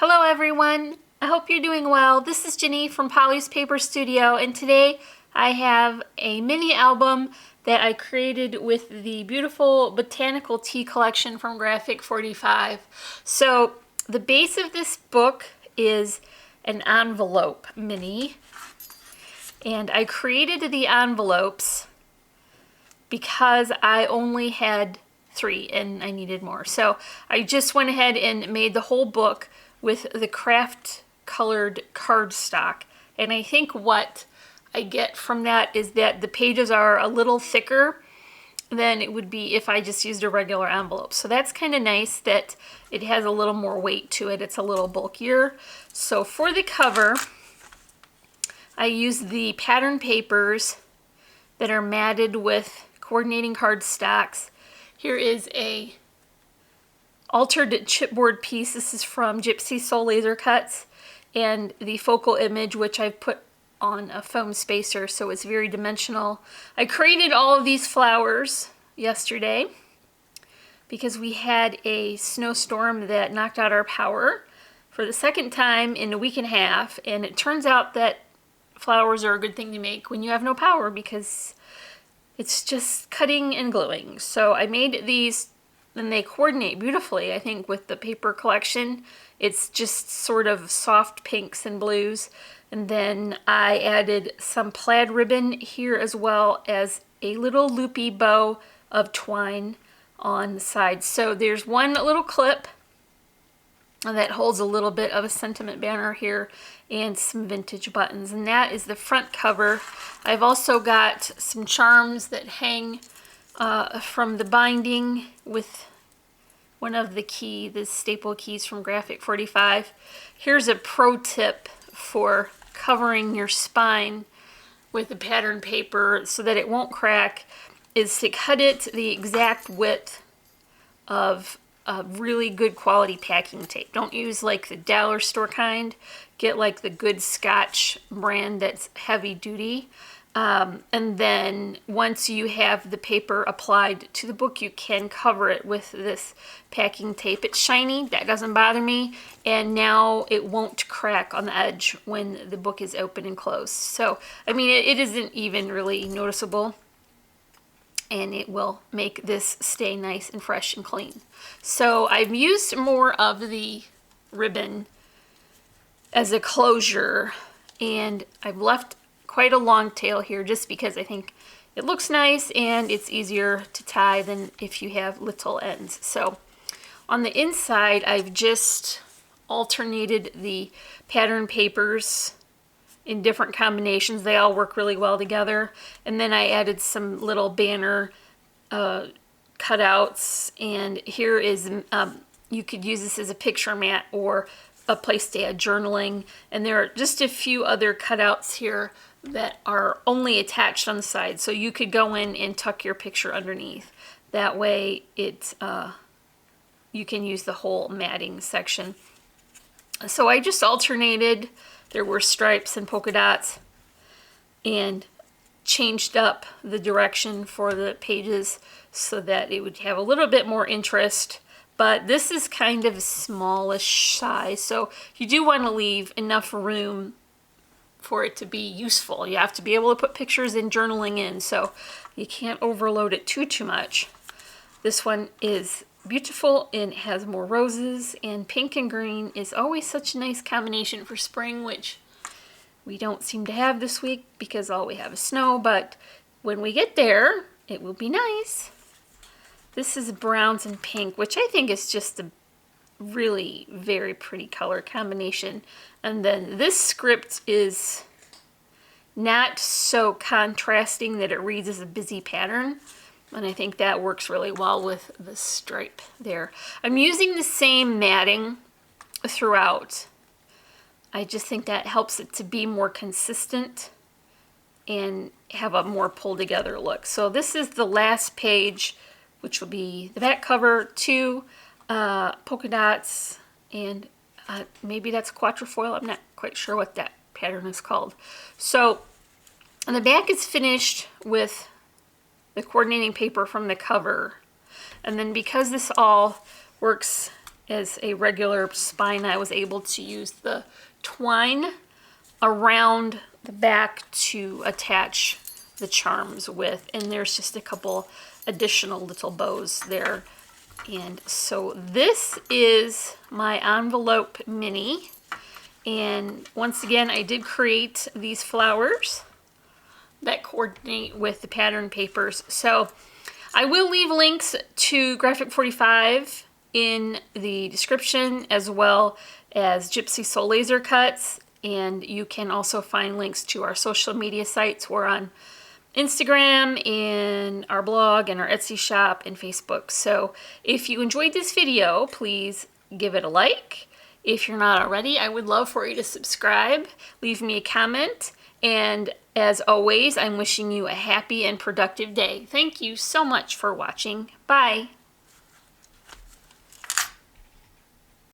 Hello everyone, I hope you're doing well. This is Jenny from Polly's Paper Studio, and today I have a mini album that I created with the beautiful Botanical tea collection from Graphic 45. So the base of this book is an envelope mini, and I created the envelopes because I only had 3 and I needed more. So I just went ahead and made the whole book with the craft colored cardstock, and I think what I get from that is that the pages are a little thicker than it would be if I just used a regular envelope. So that's kind of nice that it has a little more weight to it. It's a little bulkier. So for the cover, I used the pattern papers that are matted with coordinating cardstocks. Here is a altered chipboard piece. This is from Gypsy Soul laser cuts, and the focal image, which I've put on a foam spacer so it's very dimensional. I created all of these flowers yesterday because we had a snowstorm that knocked out our power for the second time in a week and a half, and it turns out that flowers are a good thing to make when you have no power because it's just cutting and gluing. So I made these, and they coordinate beautifully, I think, with the paper collection. It's just sort of soft pinks and blues. And then I added some plaid ribbon here, as well as a little loopy bow of twine on the side. So there's one little clip that holds a little bit of a sentiment banner here and some vintage buttons, and that is the front cover. I've also got some charms that hang from the binding with one of the staple keys from Graphic 45. Here's a pro tip for covering your spine with the pattern paper so that it won't crack, is to cut it the exact width of really good quality packing tape. Don't use like the dollar store kind. Get like the good Scotch brand that's heavy duty. And then once you have the paper applied to the book, you can cover it with this packing tape. It's shiny, that doesn't bother me, and now it won't crack on the edge when the book is open and closed. So, I mean, it isn't even really noticeable, and it will make this stay nice and fresh and clean. So I've used more of the ribbon as a closure, and I've left quite a long tail here just because I think it looks nice and it's easier to tie than if you have little ends. So on the inside, I've just alternated the pattern papers in different combinations. They all work really well together. And then I added some little banner cutouts, and here is you could use this as a picture mat or a place to add journaling. And there are just a few other cutouts here that are only attached on the side, so you could go in and tuck your picture underneath. That way it you can use the whole matting section. So I just alternated. There were stripes and polka dots, and changed up the direction for the pages so that it would have a little bit more interest. But this is kind of a smallish size, so you do want to leave enough room for it to be useful. You have to be able to put pictures and journaling in, so you can't overload it too much. This one is beautiful and has more roses, and pink and green is always such a nice combination for spring, which we don't seem to have this week because all we have is snow, but when we get there, it will be nice. This is browns and pink, which I think is just a really very pretty color combination. And then this script is not so contrasting that it reads as a busy pattern, and I think that works really well with the stripe there. I'm using the same matting throughout. I just think that helps it to be more consistent and have a more pulled together look. So this is the last page, which will be the back cover, 2 polka dots, and maybe that's quatrefoil. I'm not quite sure what that pattern is called. So, and the back is finished with the coordinating paper from the cover. And then because this all works as a regular spine. I was able to use the twine around the back to attach the charms with, and there's just a couple additional little bows there. And so this is my envelope mini, and once again I did create these flowers that coordinate with the pattern papers. So I will leave links to Graphic 45 in the description, as well as Gypsy Soul laser cuts, and you can also find links to our social media sites. We're on Instagram and our blog and our Etsy shop and Facebook. So if you enjoyed this video, please give it a like. If you're not already, I would love for you to subscribe, leave me a comment, and as always, I'm wishing you a happy and productive day. Thank you so much for watching. Bye.